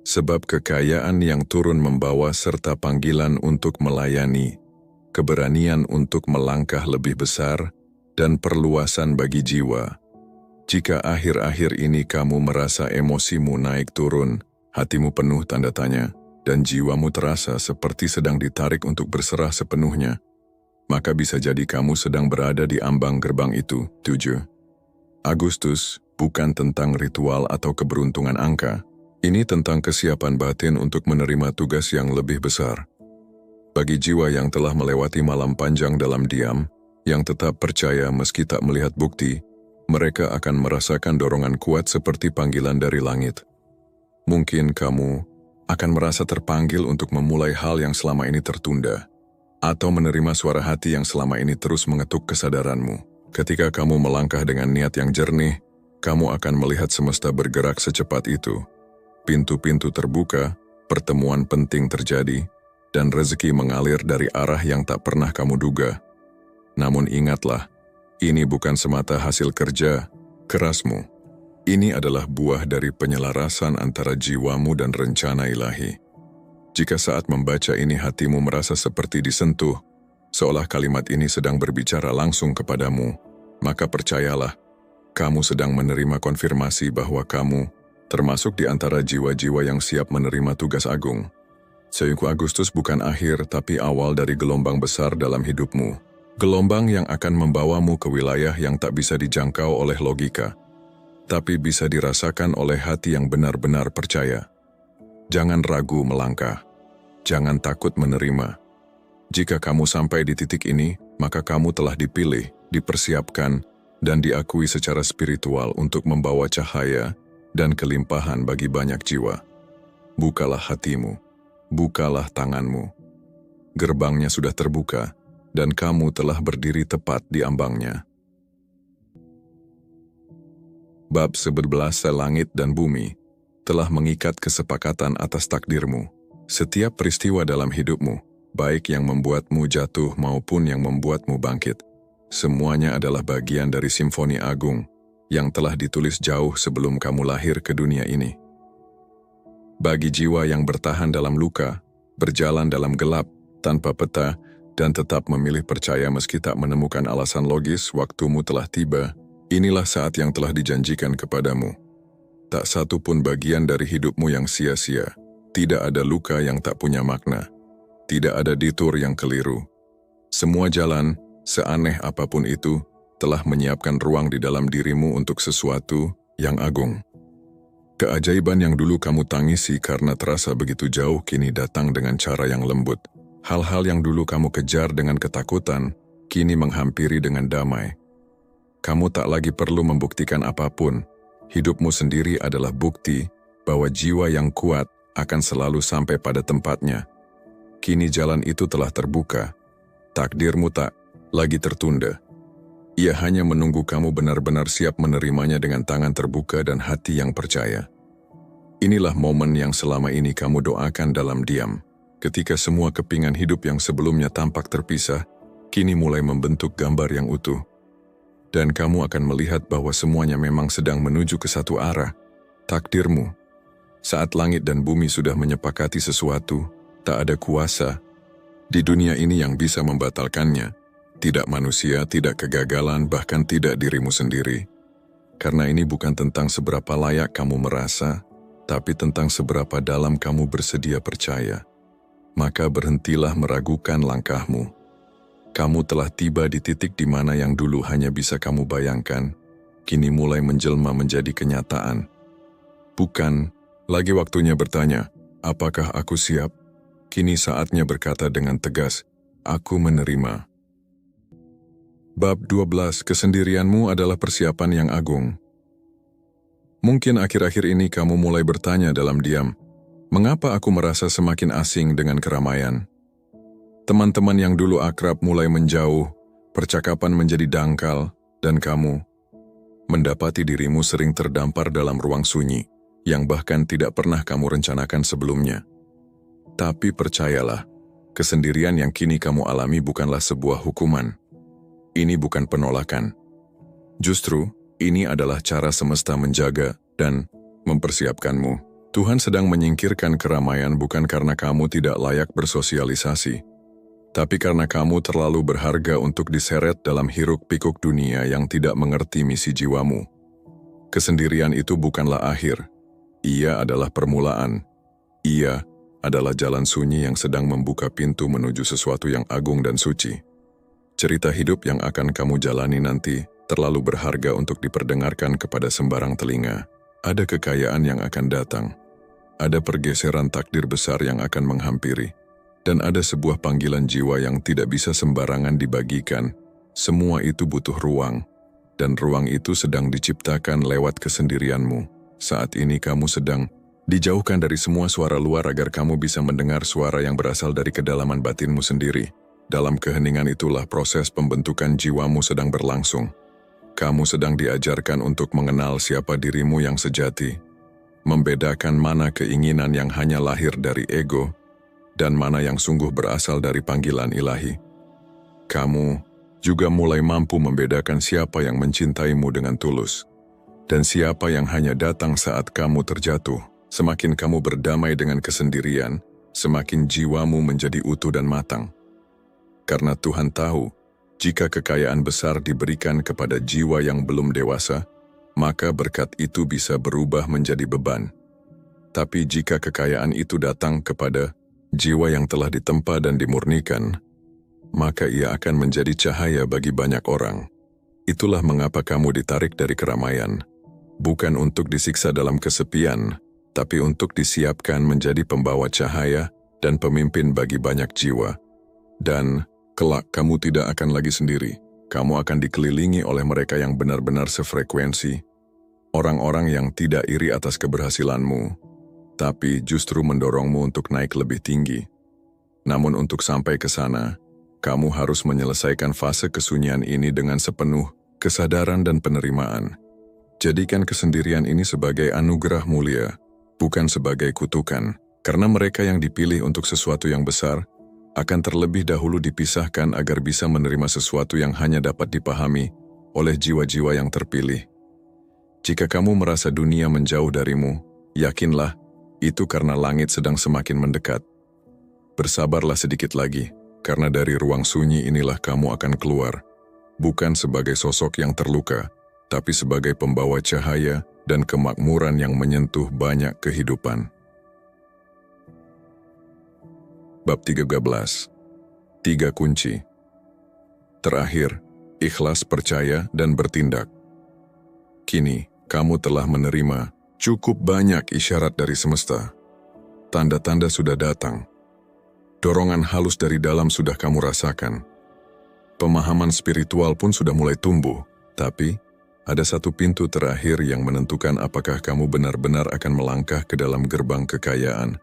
Sebab kekayaan yang turun membawa serta panggilan untuk melayani, keberanian untuk melangkah lebih besar, dan perluasan bagi jiwa. Jika akhir-akhir ini kamu merasa emosimu naik turun, hatimu penuh tanda tanya, dan jiwamu terasa seperti sedang ditarik untuk berserah sepenuhnya, maka bisa jadi kamu sedang berada di ambang gerbang itu. 7. Agustus bukan tentang ritual atau keberuntungan angka. Ini tentang kesiapan batin untuk menerima tugas yang lebih besar. Bagi jiwa yang telah melewati malam panjang dalam diam, yang tetap percaya meski tak melihat bukti, mereka akan merasakan dorongan kuat seperti panggilan dari langit. Mungkin kamu akan merasa terpanggil untuk memulai hal yang selama ini tertunda, atau menerima suara hati yang selama ini terus mengetuk kesadaranmu. Ketika kamu melangkah dengan niat yang jernih, kamu akan melihat semesta bergerak secepat itu. Pintu-pintu terbuka, pertemuan penting terjadi, dan rezeki mengalir dari arah yang tak pernah kamu duga. Namun ingatlah, ini bukan semata hasil kerja kerasmu. Ini adalah buah dari penyelarasan antara jiwamu dan rencana ilahi. Jika saat membaca ini hatimu merasa seperti disentuh, seolah kalimat ini sedang berbicara langsung kepadamu, maka percayalah, kamu sedang menerima konfirmasi bahwa kamu termasuk di antara jiwa-jiwa yang siap menerima tugas agung. Sehingga Agustus bukan akhir tapi awal dari gelombang besar dalam hidupmu. Gelombang yang akan membawamu ke wilayah yang tak bisa dijangkau oleh logika, tapi bisa dirasakan oleh hati yang benar-benar percaya. Jangan ragu melangkah. Jangan takut menerima. Jika kamu sampai di titik ini, maka kamu telah dipilih, dipersiapkan, dan diakui secara spiritual untuk membawa cahaya dan kelimpahan bagi banyak jiwa. Bukalah hatimu, bukalah tanganmu. Gerbangnya sudah terbuka, dan kamu telah berdiri tepat di ambangnya. Bab 11 Langit dan Bumi telah mengikat kesepakatan atas takdirmu. Setiap peristiwa dalam hidupmu, baik yang membuatmu jatuh maupun yang membuatmu bangkit, semuanya adalah bagian dari simfoni agung yang telah ditulis jauh sebelum kamu lahir ke dunia ini. Bagi jiwa yang bertahan dalam luka, berjalan dalam gelap, tanpa peta, dan tetap memilih percaya meski tak menemukan alasan logis, waktumu telah tiba. Inilah saat yang telah dijanjikan kepadamu. Tak satu pun bagian dari hidupmu yang sia-sia. Tidak ada luka yang tak punya makna. Tidak ada detour yang keliru. Semua jalan, seaneh apapun itu, telah menyiapkan ruang di dalam dirimu untuk sesuatu yang agung. Keajaiban yang dulu kamu tangisi karena terasa begitu jauh kini datang dengan cara yang lembut. Hal-hal yang dulu kamu kejar dengan ketakutan, kini menghampiri dengan damai. Kamu tak lagi perlu membuktikan apapun. Hidupmu sendiri adalah bukti bahwa jiwa yang kuat akan selalu sampai pada tempatnya. Kini jalan itu telah terbuka. Takdirmu tak lagi tertunda. Ia hanya menunggu kamu benar-benar siap menerimanya dengan tangan terbuka dan hati yang percaya. Inilah momen yang selama ini kamu doakan dalam diam. Ketika semua kepingan hidup yang sebelumnya tampak terpisah, kini mulai membentuk gambar yang utuh. Dan kamu akan melihat bahwa semuanya memang sedang menuju ke satu arah, takdirmu. Saat langit dan bumi sudah menyepakati sesuatu, tak ada kuasa di dunia ini yang bisa membatalkannya. Tidak manusia, tidak kegagalan, bahkan tidak dirimu sendiri. Karena ini bukan tentang seberapa layak kamu merasa, tapi tentang seberapa dalam kamu bersedia percaya. Maka berhentilah meragukan langkahmu. Kamu telah tiba di titik di mana yang dulu hanya bisa kamu bayangkan, kini mulai menjelma menjadi kenyataan. Bukan lagi waktunya bertanya, apakah aku siap? Kini saatnya berkata dengan tegas, aku menerima. Bab 12, kesendirianmu adalah persiapan yang agung. Mungkin akhir-akhir ini kamu mulai bertanya dalam diam, mengapa aku merasa semakin asing dengan keramaian? Teman-teman yang dulu akrab mulai menjauh, Percakapan menjadi dangkal, dan kamu mendapati dirimu sering terdampar dalam ruang sunyi yang bahkan tidak pernah kamu rencanakan sebelumnya. Tapi percayalah, kesendirian yang kini kamu alami bukanlah sebuah hukuman. Ini bukan penolakan. Justru, ini adalah cara semesta menjaga dan mempersiapkanmu. Tuhan sedang menyingkirkan keramaian bukan karena kamu tidak layak bersosialisasi, tapi karena kamu terlalu berharga untuk diseret dalam hiruk-pikuk dunia yang tidak mengerti misi jiwamu. Kesendirian itu bukanlah akhir. Ia adalah permulaan. Ia adalah jalan sunyi yang sedang membuka pintu menuju sesuatu yang agung dan suci. Cerita hidup yang akan kamu jalani nanti terlalu berharga untuk diperdengarkan kepada sembarang telinga. Ada kekayaan yang akan datang. Ada pergeseran takdir besar yang akan menghampiri. Dan ada sebuah panggilan jiwa yang tidak bisa sembarangan dibagikan. Semua itu butuh ruang. Dan ruang itu sedang diciptakan lewat kesendirianmu. Saat ini kamu sedang dijauhkan dari semua suara luar agar kamu bisa mendengar suara yang berasal dari kedalaman batinmu sendiri. Dalam keheningan itulah proses pembentukan jiwamu sedang berlangsung. Kamu sedang diajarkan untuk mengenal siapa dirimu yang sejati, membedakan mana keinginan yang hanya lahir dari ego, dan mana yang sungguh berasal dari panggilan ilahi. Kamu juga mulai mampu membedakan siapa yang mencintaimu dengan tulus, dan siapa yang hanya datang saat kamu terjatuh. Semakin kamu berdamai dengan kesendirian, semakin jiwamu menjadi utuh dan matang. Karena Tuhan tahu, jika kekayaan besar diberikan kepada jiwa yang belum dewasa, maka berkat itu bisa berubah menjadi beban. Tapi jika kekayaan itu datang kepada jiwa yang telah ditempa dan dimurnikan, maka ia akan menjadi cahaya bagi banyak orang. Itulah mengapa kamu ditarik dari keramaian, bukan untuk disiksa dalam kesepian, tapi untuk disiapkan menjadi pembawa cahaya dan pemimpin bagi banyak jiwa. Dan kelak kamu tidak akan lagi sendiri. Kamu akan dikelilingi oleh mereka yang benar-benar sefrekuensi, orang-orang yang tidak iri atas keberhasilanmu, tapi justru mendorongmu untuk naik lebih tinggi. Namun untuk sampai ke sana, kamu harus menyelesaikan fase kesunyian ini dengan sepenuh kesadaran dan penerimaan. Jadikan kesendirian ini sebagai anugerah mulia, bukan sebagai kutukan, karena mereka yang dipilih untuk sesuatu yang besar akan terlebih dahulu dipisahkan agar bisa menerima sesuatu yang hanya dapat dipahami oleh jiwa-jiwa yang terpilih. Jika kamu merasa dunia menjauh darimu, yakinlah, itu karena langit sedang semakin mendekat. Bersabarlah sedikit lagi, karena dari ruang sunyi inilah kamu akan keluar, bukan sebagai sosok yang terluka, tapi sebagai pembawa cahaya dan kemakmuran yang menyentuh banyak kehidupan. Bab 13. 3 kunci. Terakhir, ikhlas, percaya, dan bertindak. Kini, kamu telah menerima cukup banyak isyarat dari semesta. Tanda-tanda sudah datang. Dorongan halus dari dalam sudah kamu rasakan. Pemahaman spiritual pun sudah mulai tumbuh, tapi ada satu pintu terakhir yang menentukan apakah kamu benar-benar akan melangkah ke dalam gerbang kekayaan,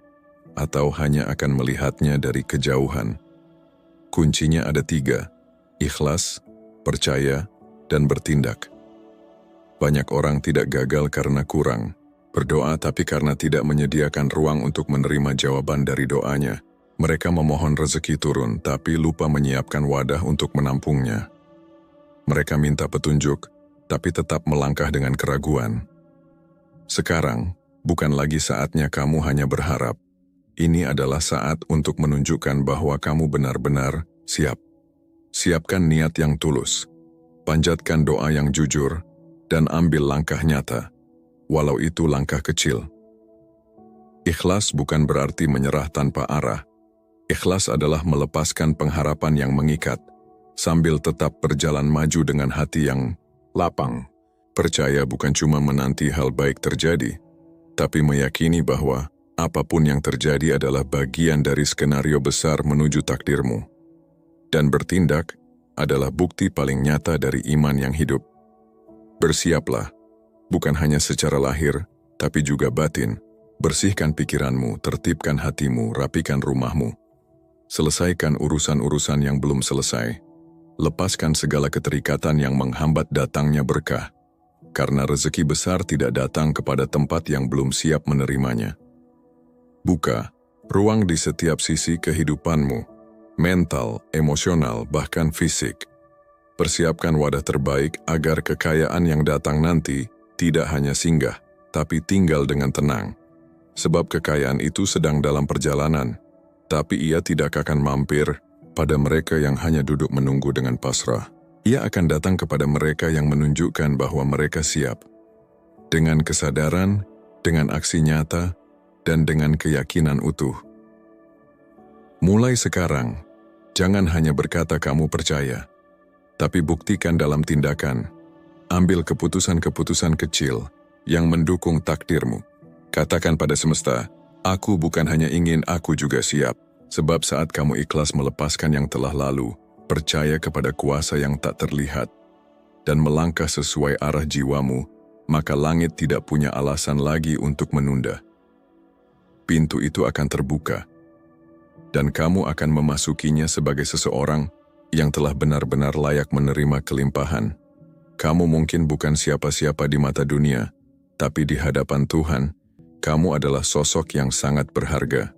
atau hanya akan melihatnya dari kejauhan. Kuncinya ada 3, ikhlas, percaya, dan bertindak. Banyak orang tidak gagal karena kurang berdoa, tapi karena tidak menyediakan ruang untuk menerima jawaban dari doanya. Mereka memohon rezeki turun, tapi lupa menyiapkan wadah untuk menampungnya. Mereka minta petunjuk, tapi tetap melangkah dengan keraguan. Sekarang, bukan lagi saatnya kamu hanya berharap. Ini adalah saat untuk menunjukkan bahwa kamu benar-benar siap. Siapkan niat yang tulus, panjatkan doa yang jujur, dan ambil langkah nyata, walau itu langkah kecil. Ikhlas bukan berarti menyerah tanpa arah. Ikhlas adalah melepaskan pengharapan yang mengikat, sambil tetap berjalan maju dengan hati yang lapang. Percaya bukan cuma menanti hal baik terjadi, tapi meyakini bahwa apapun yang terjadi adalah bagian dari skenario besar menuju takdirmu. Dan bertindak adalah bukti paling nyata dari iman yang hidup. Bersiaplah, bukan hanya secara lahir, tapi juga batin. Bersihkan pikiranmu, tertibkan hatimu, rapikan rumahmu. Selesaikan urusan-urusan yang belum selesai. lepaskan segala keterikatan yang menghambat datangnya berkah, karena rezeki besar tidak datang kepada tempat yang belum siap menerimanya. Buka ruang di setiap sisi kehidupanmu, mental, emosional, bahkan fisik. Persiapkan wadah terbaik agar kekayaan yang datang nanti tidak hanya singgah, tapi tinggal dengan tenang. Sebab kekayaan itu sedang dalam perjalanan, tapi ia tidak akan mampir pada mereka yang hanya duduk menunggu dengan pasrah. Ia akan datang kepada mereka yang menunjukkan bahwa mereka siap. Dengan kesadaran, dengan aksi nyata, dan dengan keyakinan utuh. Mulai sekarang, jangan hanya berkata kamu percaya, tapi buktikan dalam tindakan. Ambil keputusan-keputusan kecil yang mendukung takdirmu. Katakan pada semesta, aku bukan hanya ingin, aku juga siap. Sebab saat kamu ikhlas melepaskan yang telah lalu, percaya kepada kuasa yang tak terlihat, dan melangkah sesuai arah jiwamu, maka langit tidak punya alasan lagi untuk menunda. Pintu itu akan terbuka, dan kamu akan memasukinya sebagai seseorang yang telah benar-benar layak menerima kelimpahan. Kamu mungkin bukan siapa-siapa di mata dunia, tapi di hadapan Tuhan, kamu adalah sosok yang sangat berharga.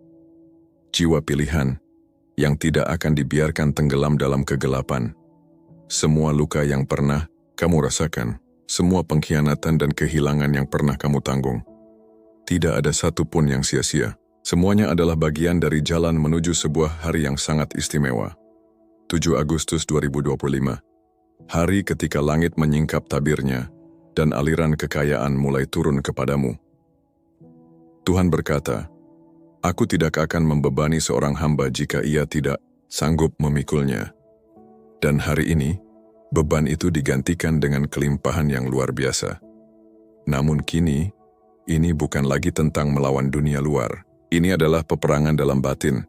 Jiwa pilihan yang tidak akan dibiarkan tenggelam dalam kegelapan. Semua luka yang pernah kamu rasakan, semua pengkhianatan dan kehilangan yang pernah kamu tanggung, tidak ada satu pun yang sia-sia. Semuanya adalah bagian dari jalan menuju sebuah hari yang sangat istimewa. 7 Agustus 2025, hari ketika langit menyingkap tabirnya dan aliran kekayaan mulai turun kepadamu. Tuhan berkata, aku tidak akan membebani seorang hamba jika ia tidak sanggup memikulnya. Dan hari ini, beban itu digantikan dengan kelimpahan yang luar biasa. Namun kini, ini bukan lagi tentang melawan dunia luar. Ini adalah peperangan dalam batin.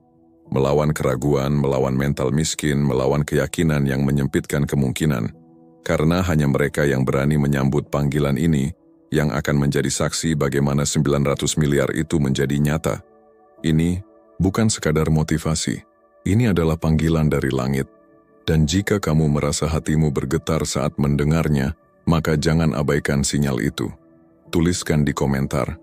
Melawan keraguan, melawan mental miskin, melawan keyakinan yang menyempitkan kemungkinan. Karena hanya mereka yang berani menyambut panggilan ini, yang akan menjadi saksi bagaimana 900 miliar itu menjadi nyata. Ini bukan sekadar motivasi, ini adalah panggilan dari langit. Dan jika kamu merasa hatimu bergetar saat mendengarnya, maka jangan abaikan sinyal itu. Tuliskan di komentar,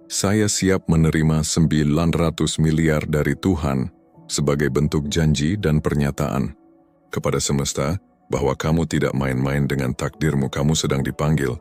saya siap menerima 900 miliar dari Tuhan sebagai bentuk janji dan pernyataan kepada semesta bahwa kamu tidak main-main dengan takdirmu, kamu sedang dipanggil